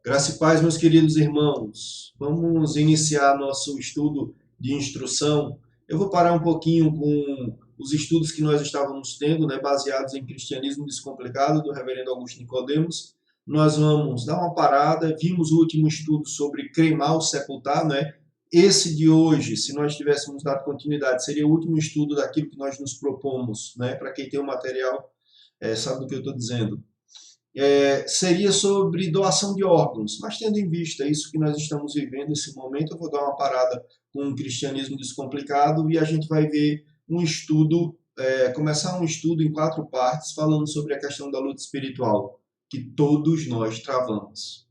Graça e paz, meus queridos irmãos. Vamos iniciar nosso estudo de instrução. Eu vou parar um pouquinho com os estudos que nós estávamos tendo, né, baseados em Cristianismo Descomplicado, do reverendo Augusto Nicodemos. Nós vamos dar uma parada. Vimos o último estudo sobre cremar ou sepultar, né? Esse de hoje, se nós tivéssemos dado continuidade, seria o último estudo daquilo que nós nos propomos, né? Para quem tem o material, sabe do que eu estou dizendo. Seria sobre doação de órgãos, mas tendo em vista isso que nós estamos vivendo nesse momento, eu vou dar uma parada com o cristianismo descomplicado e a gente vai ver um estudo, começar um estudo em 4 partes, falando sobre a questão da luta espiritual, que todos nós travamos.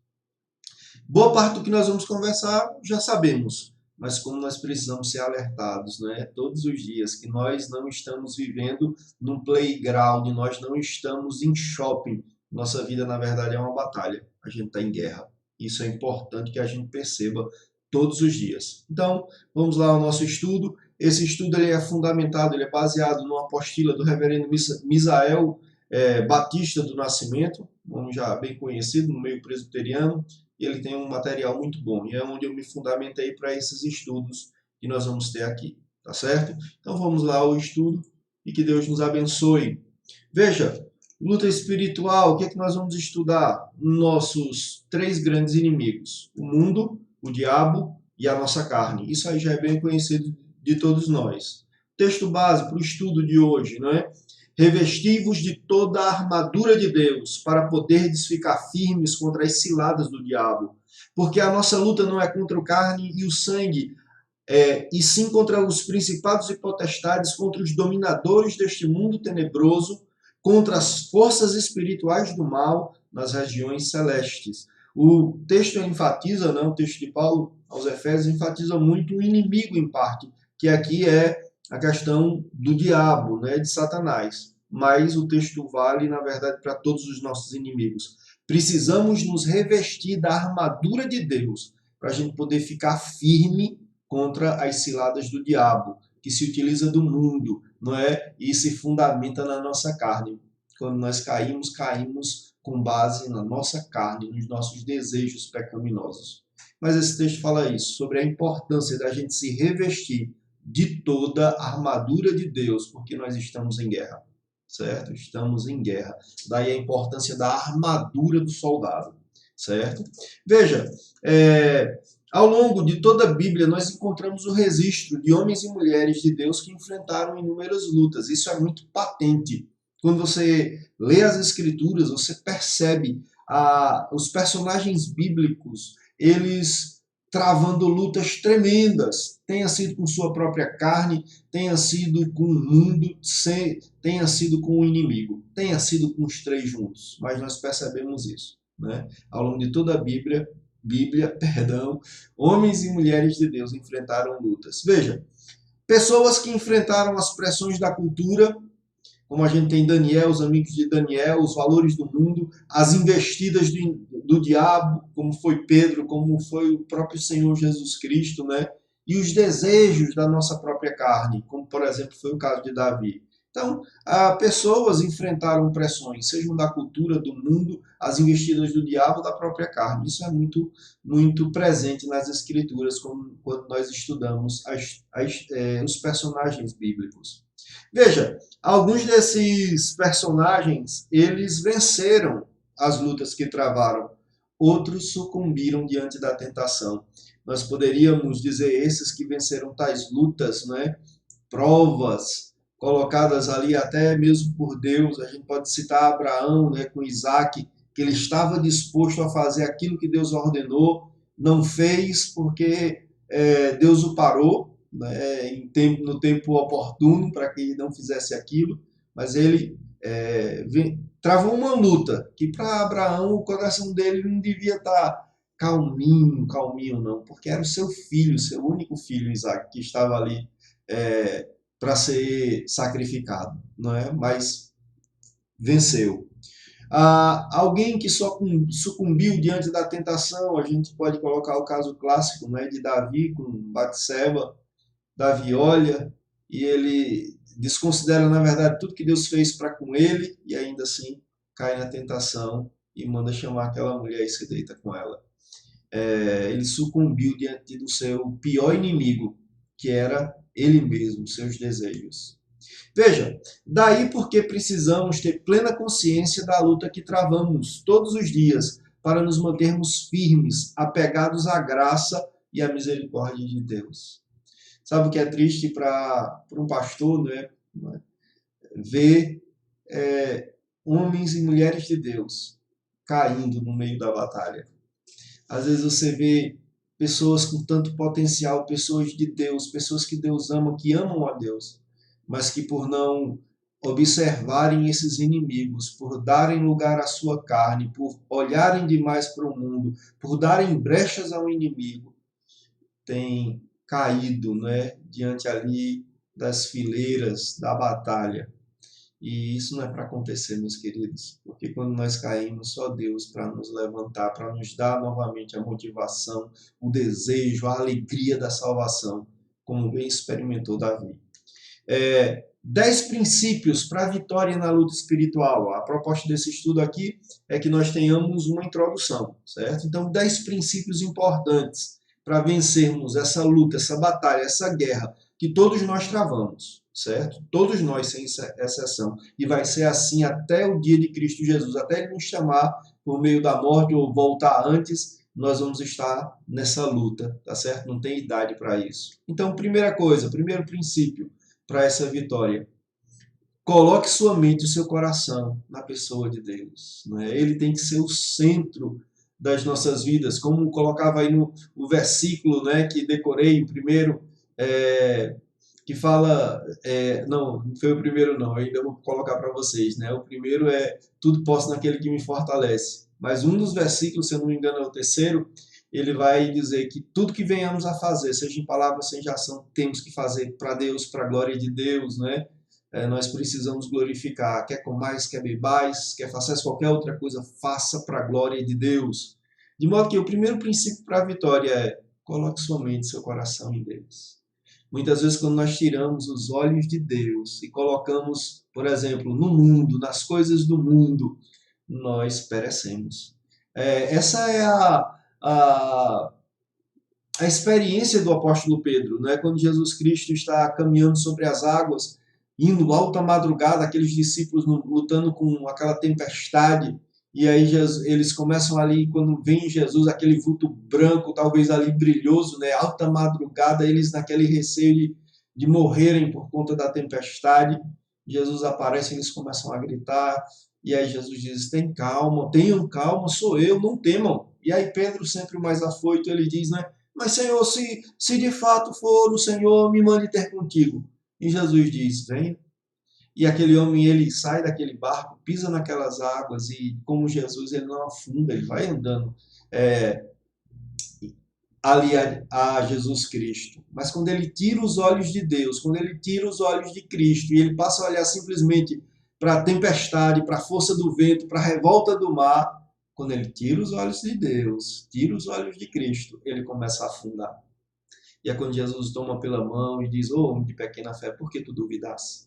Boa parte do que nós vamos conversar já sabemos, mas como nós precisamos ser alertados, né? Todos os dias, que nós não estamos vivendo num playground, nós não estamos em shopping. Nossa vida, na verdade, é uma batalha. A gente está em guerra. Isso é importante que a gente perceba todos os dias. Então, vamos lá ao nosso estudo. Esse estudo ele é fundamentado, ele é baseado numa apostila do reverendo Misael Batista do Nascimento, um nome já bem conhecido no meio presbiteriano. E ele tem um material muito bom, e é onde eu me fundamentei para esses estudos que nós vamos ter aqui, tá certo? Então vamos lá ao estudo e que Deus nos abençoe. Veja, luta espiritual, o que é que nós vamos estudar? Nossos 3 grandes inimigos, o mundo, o diabo e a nossa carne. Isso aí já é bem conhecido de todos nós. Texto base para o estudo de hoje, não é? Revesti-vos de toda a armadura de Deus, para poderdes ficar firmes contra as ciladas do diabo. Porque a nossa luta não é contra a carne e o sangue, e sim contra os principados e potestades, contra os dominadores deste mundo tenebroso, contra as forças espirituais do mal nas regiões celestes. O texto enfatiza, o texto de Paulo aos Efésios enfatiza muito o inimigo em parte, que aqui é a questão do diabo, de Satanás. Mas o texto vale, na verdade, para todos os nossos inimigos. Precisamos nos revestir da armadura de Deus para a gente poder ficar firme contra as ciladas do diabo, que se utiliza do mundo, e se fundamenta na nossa carne. Quando nós caímos com base na nossa carne, nos nossos desejos pecaminosos. Mas esse texto fala isso, sobre a importância da gente se revestir de toda a armadura de Deus, porque nós estamos em guerra, certo? Estamos em guerra. Daí a importância da armadura do soldado, certo? Veja, ao longo de toda a Bíblia, nós encontramos o registro de homens e mulheres de Deus que enfrentaram inúmeras lutas. Isso é muito patente. Quando você lê as Escrituras, você percebe os personagens bíblicos, eles travando lutas tremendas, tenha sido com sua própria carne, tenha sido com o mundo, tenha sido com o inimigo, tenha sido com os 3 juntos. Mas nós percebemos isso, Ao longo de toda a Bíblia, homens e mulheres de Deus enfrentaram lutas. Veja, pessoas que enfrentaram as pressões da cultura, como a gente tem Daniel, os amigos de Daniel, os valores do mundo, as investidas do diabo, como foi Pedro, como foi o próprio Senhor Jesus Cristo, e os desejos da nossa própria carne, como, por exemplo, foi o caso de Davi. Então, pessoas enfrentaram pressões, sejam da cultura, do mundo, as investidas do diabo, da própria carne. Isso é muito, muito presente nas Escrituras, quando nós estudamos os personagens bíblicos. Veja, alguns desses personagens, eles venceram as lutas que travaram, outros sucumbiram diante da tentação. Nós poderíamos dizer esses que venceram tais lutas, provas colocadas ali até mesmo por Deus. A gente pode citar Abraão, com Isaac, que ele estava disposto a fazer aquilo que Deus ordenou, não fez porque Deus o parou, no tempo oportuno para que não fizesse aquilo, mas ele travou uma luta que para Abraão o coração dele não devia estar calminho não, porque era o seu filho, seu único filho, Isaac, que estava ali para ser sacrificado, mas venceu. Alguém que só sucumbiu diante da tentação, a gente pode colocar o caso clássico de Davi com Batseba. Davi olha e ele desconsidera, na verdade, tudo que Deus fez para com ele e ainda assim cai na tentação e manda chamar aquela mulher e se deita com ela. Ele sucumbiu diante do seu pior inimigo, que era ele mesmo, seus desejos. Veja, daí porque precisamos ter plena consciência da luta que travamos todos os dias para nos mantermos firmes, apegados à graça e à misericórdia de Deus. Sabe o que é triste para um pastor, né? Ver homens e mulheres de Deus caindo no meio da batalha. Às vezes você vê pessoas com tanto potencial, pessoas de Deus, pessoas que Deus ama, que amam a Deus, mas que por não observarem esses inimigos, por darem lugar à sua carne, por olharem demais para o mundo, por darem brechas ao inimigo, têm caído, né, diante ali das fileiras da batalha. E isso não é para acontecer, meus queridos, porque quando nós caímos, só Deus para nos levantar, para nos dar novamente a motivação, o desejo, a alegria da salvação, como bem experimentou Davi. 10 princípios para a vitória na luta espiritual. A proposta desse estudo aqui é que nós tenhamos uma introdução, certo? Então, 10 princípios importantes para vencermos essa luta, essa batalha, essa guerra que todos nós travamos, certo? Todos nós, sem exceção. E vai ser assim até o dia de Cristo Jesus, até Ele nos chamar por meio da morte ou voltar antes, nós vamos estar nessa luta, tá certo? Não tem idade para isso. Então, primeira coisa, primeiro princípio para essa vitória. Coloque sua mente e seu coração na pessoa de Deus. Né? Ele tem que ser o centro das nossas vidas, como colocava aí no versículo, né, que decorei, o primeiro, que fala, não foi o primeiro não, eu ainda vou colocar para vocês, né? O primeiro é tudo posso naquele que me fortalece, mas um dos versículos, se eu não me engano é o terceiro, ele vai dizer que tudo que venhamos a fazer, seja em palavra, seja em ação, temos que fazer para Deus, para a glória de Deus, né? Nós precisamos glorificar, quer comais, quer bebais, quer façais qualquer outra coisa, faça para a glória de Deus. De modo que o primeiro princípio para a vitória é coloque sua mente e seu coração em Deus. Muitas vezes quando nós tiramos os olhos de Deus e colocamos, por exemplo, no mundo, nas coisas do mundo, nós perecemos. Essa é a experiência do apóstolo Pedro, né? Quando Jesus Cristo está caminhando sobre as águas, indo alta madrugada, aqueles discípulos lutando com aquela tempestade, e aí eles começam ali, quando vem Jesus, aquele vulto branco, talvez ali brilhoso, né? Alta madrugada, eles naquele receio de morrerem por conta da tempestade, Jesus aparece, eles começam a gritar, e aí Jesus diz, tenham calma, sou eu, não temam. E aí Pedro, sempre mais afoito, ele diz, né? Mas Senhor, se de fato for o Senhor, me mande ter contigo. E Jesus diz, venha. E aquele homem, ele sai daquele barco, pisa naquelas águas e, como Jesus, ele não afunda, ele vai andando ali a Jesus Cristo. Mas quando ele tira os olhos de Deus, quando ele tira os olhos de Cristo e ele passa a olhar simplesmente para a tempestade, para a força do vento, para a revolta do mar, quando ele tira os olhos de Deus, tira os olhos de Cristo, ele começa a afundar. E é quando Jesus toma pela mão e diz, homem de pequena fé, por que tu duvidaste?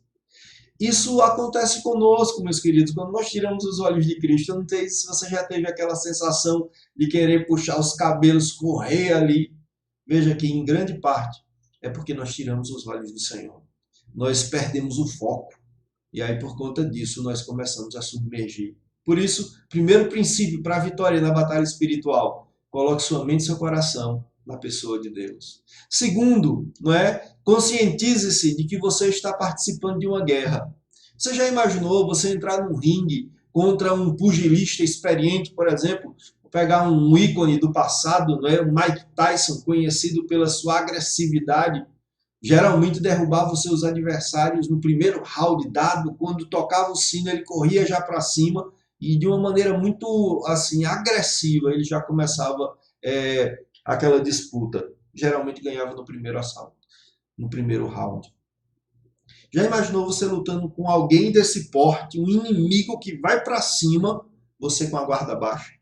Isso acontece conosco, meus queridos, quando nós tiramos os olhos de Cristo. Eu não sei se você já teve aquela sensação de querer puxar os cabelos, correr ali. Veja que, em grande parte, é porque nós tiramos os olhos do Senhor. Nós perdemos o foco. E aí, por conta disso, nós começamos a submergir. Por isso, primeiro princípio para a vitória na batalha espiritual, coloque sua mente e seu coração na pessoa de Deus. Segundo, conscientize-se de que você está participando de uma guerra. Você já imaginou você entrar num ringue contra um pugilista experiente, por exemplo, pegar um ícone do passado, o Mike Tyson, conhecido pela sua agressividade, geralmente derrubava os seus adversários no primeiro round dado, quando tocava o sino ele corria já para cima e de uma maneira muito assim agressiva ele já começava aquela disputa. Geralmente ganhava no primeiro assalto, no primeiro round. Já imaginou você lutando com alguém desse porte, um inimigo que vai para cima, você com a guarda baixa?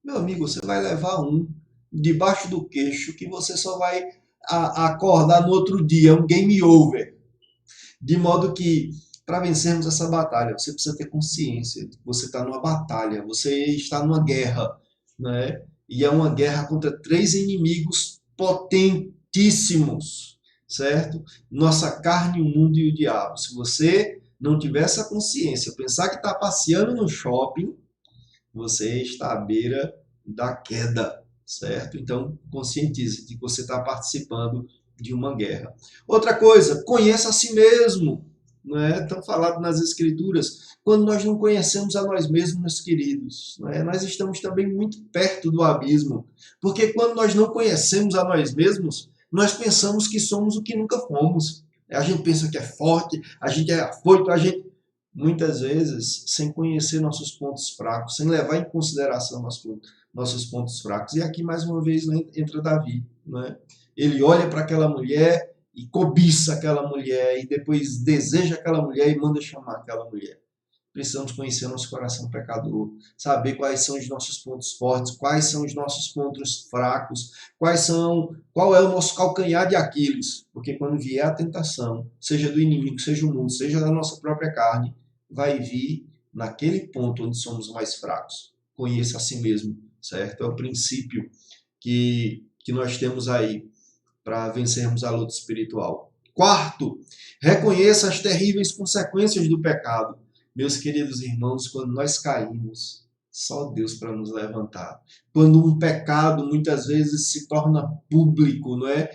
Meu amigo, você vai levar um debaixo do queixo que você só vai acordar no outro dia, um game over. De modo que para vencermos essa batalha, você precisa ter consciência de que você está numa batalha, você está numa guerra, né? E é uma guerra contra três inimigos potentíssimos, certo? Nossa carne, o mundo e o diabo. Se você não tiver essa consciência, pensar que está passeando no shopping, você está à beira da queda, certo? Então, conscientize de que você está participando de uma guerra. Outra coisa, conheça a si mesmo, não é? Tão falado nas Escrituras. Quando nós não conhecemos a nós mesmos, meus queridos, não é? Nós estamos também muito perto do abismo, porque quando nós não conhecemos a nós mesmos, nós pensamos que somos o que nunca fomos. A gente pensa que é forte, a gente é afoito, a gente muitas vezes sem conhecer nossos pontos fracos, sem levar em consideração nossos pontos fracos. E aqui, mais uma vez, entra Davi. Né? Ele olha para aquela mulher e cobiça aquela mulher, e depois deseja aquela mulher e manda chamar aquela mulher. Precisamos conhecer nosso coração pecador, saber quais são os nossos pontos fortes, quais são os nossos pontos fracos, qual é o nosso calcanhar de Aquiles, porque quando vier a tentação, seja do inimigo, seja do mundo, seja da nossa própria carne, vai vir naquele ponto onde somos mais fracos. Conheça a si mesmo, certo? É o princípio que nós temos aí para vencermos a luta espiritual. Quarto, reconheça as terríveis consequências do pecado. Meus queridos irmãos, quando nós caímos, só Deus para nos levantar. Quando um pecado muitas vezes se torna público, não é?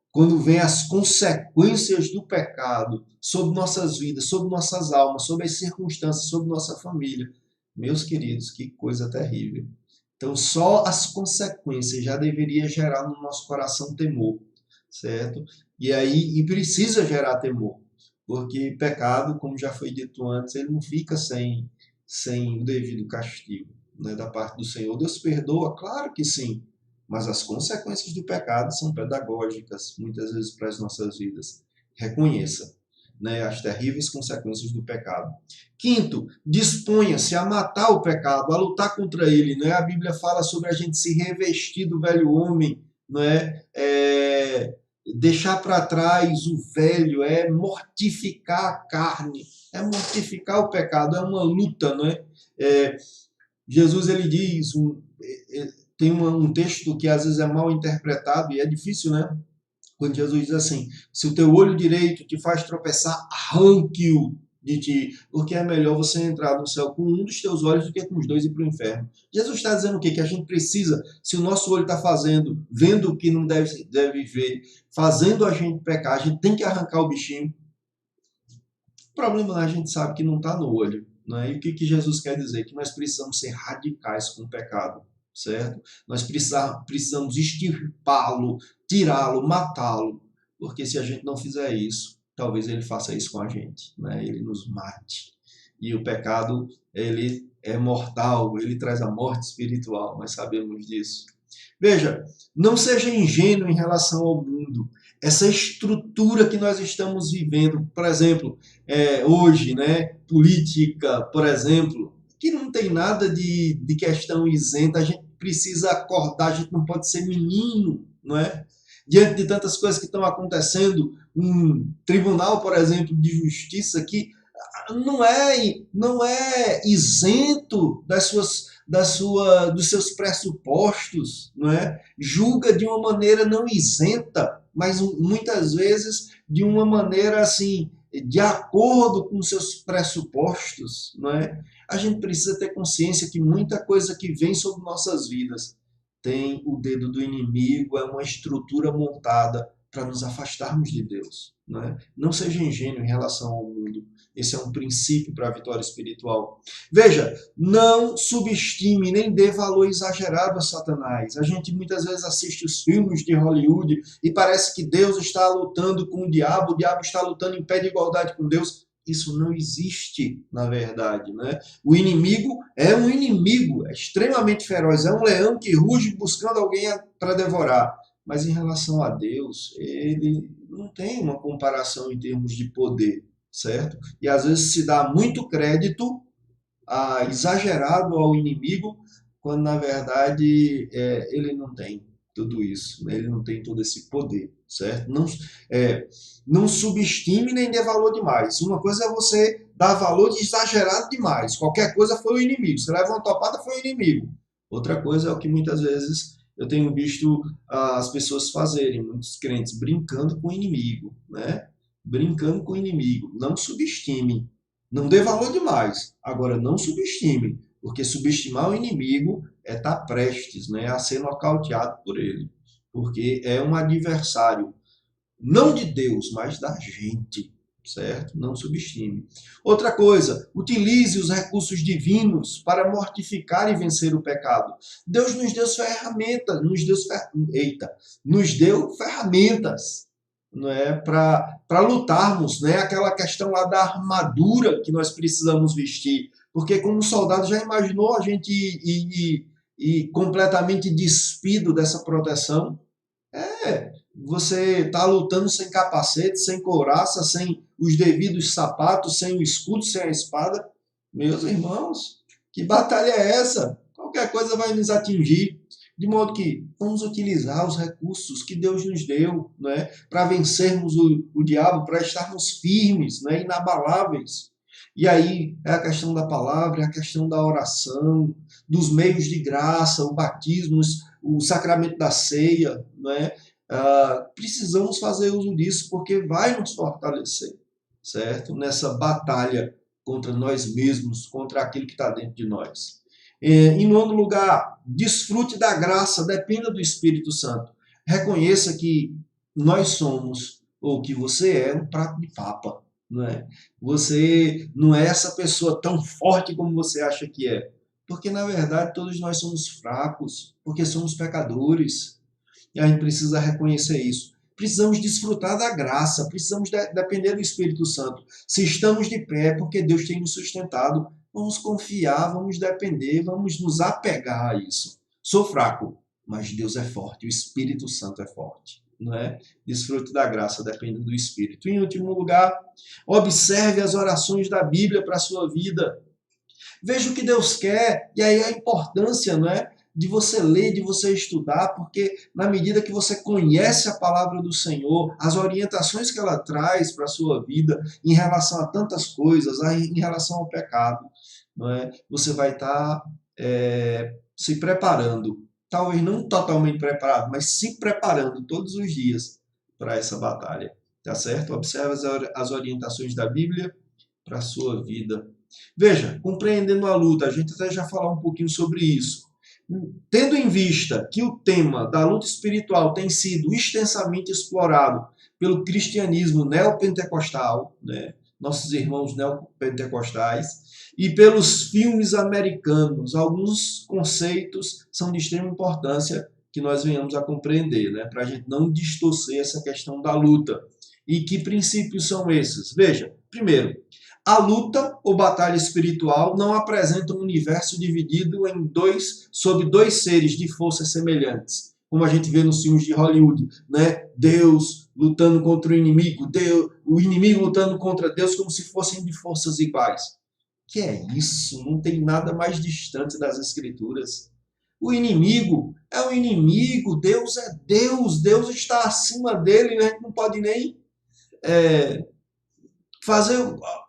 Quando vem as consequências do pecado sobre nossas vidas, sobre nossas almas, sobre as circunstâncias, sobre nossa família. Meus queridos, que coisa terrível. Então, só as consequências já deveria gerar no nosso coração temor, certo? E precisa gerar temor. Porque pecado, como já foi dito antes, ele não fica sem o devido castigo, né, da parte do Senhor. Deus perdoa? Claro que sim, mas as consequências do pecado são pedagógicas, muitas vezes para as nossas vidas. Reconheça, né, as terríveis consequências do pecado. Quinto, disponha-se a matar o pecado, a lutar contra ele. Né? A Bíblia fala sobre a gente se revestir do velho homem, não é? Deixar para trás o velho, é mortificar a carne, é mortificar o pecado, é uma luta, não é? Jesus, ele diz, tem um texto que às vezes é mal interpretado e é difícil, né? Quando Jesus diz assim, se o teu olho direito te faz tropeçar, arranque-o de ti, porque é melhor você entrar no céu com um dos teus olhos do que com os dois e ir para o inferno. Jesus está dizendo o quê? Que a gente precisa, se o nosso olho está vendo o que não deve ver, fazendo a gente pecar, a gente tem que arrancar o bichinho. O problema é a gente sabe que não está no olho. Né? E o que Jesus quer dizer? Que nós precisamos ser radicais com o pecado, certo? Nós precisamos extirpá-lo, tirá-lo, matá-lo, porque se a gente não fizer isso, talvez ele faça isso com a gente, né? Ele nos mate. E o pecado, ele é mortal, ele traz a morte espiritual, nós sabemos disso. Veja, não seja ingênuo em relação ao mundo. Essa estrutura que nós estamos vivendo, por exemplo, hoje, né, política, por exemplo, que não tem nada de questão isenta, a gente precisa acordar, a gente não pode ser menino, não é? Diante de tantas coisas que estão acontecendo, um tribunal, por exemplo, de justiça que não é isento dos seus pressupostos, não é? Julga de uma maneira não isenta, mas muitas vezes de uma maneira assim, de acordo com seus pressupostos, não é? A gente precisa ter consciência que muita coisa que vem sobre nossas vidas tem o dedo do inimigo, é uma estrutura montada para nos afastarmos de Deus. Né? Não seja ingênuo em relação ao mundo. Esse é um princípio para a vitória espiritual. Veja, não subestime nem dê valor exagerado a Satanás. A gente muitas vezes assiste os filmes de Hollywood e parece que Deus está lutando com o diabo está lutando em pé de igualdade com Deus. Isso não existe, na verdade. Né? O inimigo é um inimigo, é extremamente feroz, é um leão que ruge buscando alguém para devorar. Mas em relação a Deus, ele não tem uma comparação em termos de poder, certo? E às vezes se dá muito crédito exagerado ao inimigo, quando na verdade ele não tem. tudo isso, né? Ele não tem todo esse poder, certo? Não subestime nem dê valor demais. Uma coisa é você dar valor de exagerado demais. Qualquer coisa foi o inimigo. Você leva uma topada, foi o inimigo. Outra coisa é o que muitas vezes eu tenho visto as pessoas fazerem, muitos crentes, brincando com o inimigo, né? Brincando com o inimigo. Não subestime. Não dê valor demais. Agora, não subestime, porque subestimar o inimigo é estar prestes, né, a ser nocauteado por ele. Porque é um adversário, não de Deus, mas da gente, certo? Não subestime. Outra coisa, utilize os recursos divinos para mortificar e vencer o pecado. Deus nos deu ferramentas, nos deu ferramentas, não é, para lutarmos, né? Aquela questão lá da armadura que nós precisamos vestir, porque como soldado já imaginou a gente ir completamente despido dessa proteção? Você está lutando sem capacete, sem couraça, sem os devidos sapatos, sem o escudo, sem a espada. Meus irmãos, que batalha é essa? Qualquer coisa vai nos atingir. De modo que vamos utilizar os recursos que Deus nos deu, né, para vencermos o diabo, para estarmos firmes, né, inabaláveis. E aí é a questão da palavra, é a questão da oração, dos meios de graça, o batismo, o sacramento da ceia, né? Precisamos fazer uso disso porque vai nos fortalecer, certo? Nessa batalha contra nós mesmos, contra aquilo que está dentro de nós. Em nono lugar, desfrute da graça, dependa do Espírito Santo. Reconheça que nós somos, ou que você é, um prato de papa. Não é? Você não é essa pessoa tão forte como você acha que é. Porque, na verdade, todos nós somos fracos, porque somos pecadores. E a gente precisa reconhecer isso. Precisamos desfrutar da graça, precisamos depender do Espírito Santo. Se estamos de pé, é porque Deus tem nos sustentado. Vamos confiar, vamos depender, vamos nos apegar a isso. Sou fraco, mas Deus é forte, o Espírito Santo é forte. Não é? Desfrute da graça, dependendo do Espírito. Em último lugar, observe as orações da Bíblia para a sua vida. Veja o que Deus quer, e aí a importância, não é, de você ler, de você estudar, porque na medida que você conhece a palavra do Senhor, as orientações que ela traz para a sua vida em relação a tantas coisas, em relação ao pecado, não é, você vai estar se preparando, talvez não totalmente preparado, mas se preparando todos os dias para essa batalha, tá certo? Observe as orientações da Bíblia para a sua vida. Veja, compreendendo a luta, a gente até já falou um pouquinho sobre isso. Tendo em vista que o tema da luta espiritual tem sido extensamente explorado pelo cristianismo neopentecostal, né, nossos irmãos neopentecostais, e pelos filmes americanos, alguns conceitos são de extrema importância que nós venhamos a compreender, né, para a gente não distorcer essa questão da luta. E que princípios são esses? Veja, primeiro, a luta ou batalha espiritual não apresenta um universo dividido sob dois seres de forças semelhantes, como a gente vê nos filmes de Hollywood, né? Deus lutando contra o inimigo, o inimigo lutando contra Deus como se fossem de forças iguais. Que é isso? Não tem nada mais distante das Escrituras. O inimigo é o inimigo, Deus é Deus, Deus está acima dele, né? A gente não pode nem fazer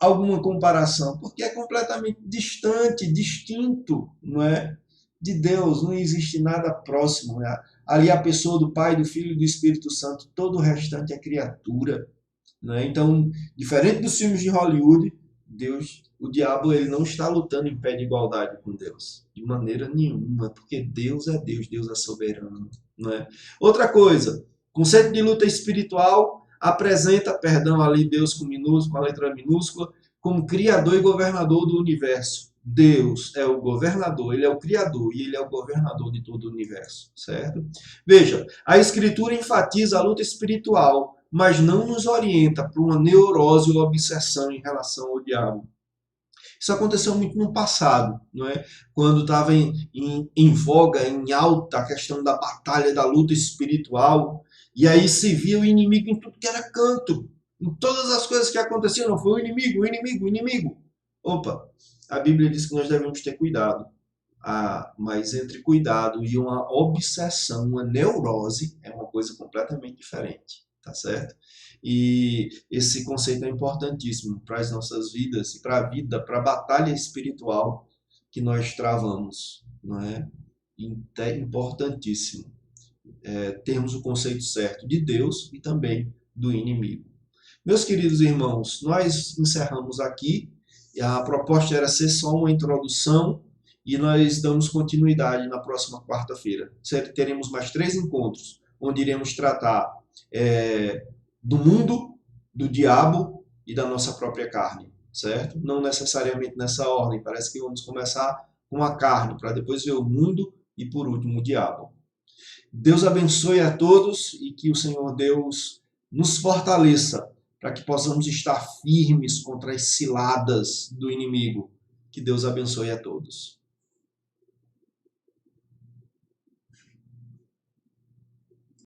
alguma comparação, porque é completamente distante, distinto, não é? De Deus, não existe nada próximo. Né? Ali a pessoa do Pai, do Filho e do Espírito Santo, todo o restante é criatura. Né? Então, diferente dos filmes de Hollywood, o diabo, ele não está lutando em pé de igualdade com Deus, de maneira nenhuma, porque Deus é soberano. Não é? Outra coisa, conceito de luta espiritual apresenta, ali Deus com a letra minúscula, como criador e governador do universo. Deus é o governador, ele é o criador e ele é o governador de todo o universo, certo? Veja, a Escritura enfatiza a luta espiritual, mas não nos orienta para uma neurose ou obsessão em relação ao diabo. Isso aconteceu muito no passado, não é? Quando estava em voga, em alta, a questão da batalha, da luta espiritual, e aí se via o inimigo em tudo que era canto. Em todas as coisas que aconteciam, não foi o inimigo, o inimigo, o inimigo. Opa, a Bíblia diz que nós devemos ter cuidado. Mas entre cuidado e uma obsessão, uma neurose, é uma coisa completamente diferente, tá certo? E esse conceito é importantíssimo para as nossas vidas e para a vida, para a batalha espiritual que nós travamos, não é? Importantíssimo termos o conceito certo de Deus e também do inimigo. Meus queridos irmãos, nós encerramos aqui. A proposta era ser só uma introdução e nós damos continuidade na próxima quarta-feira. Teremos mais 3 encontros, onde iremos tratar do mundo, do diabo e da nossa própria carne, certo? Não necessariamente nessa ordem, parece que vamos começar com a carne, para depois ver o mundo e por último o diabo. Deus abençoe a todos e que o Senhor Deus nos fortaleça para que possamos estar firmes contra as ciladas do inimigo. Que Deus abençoe a todos.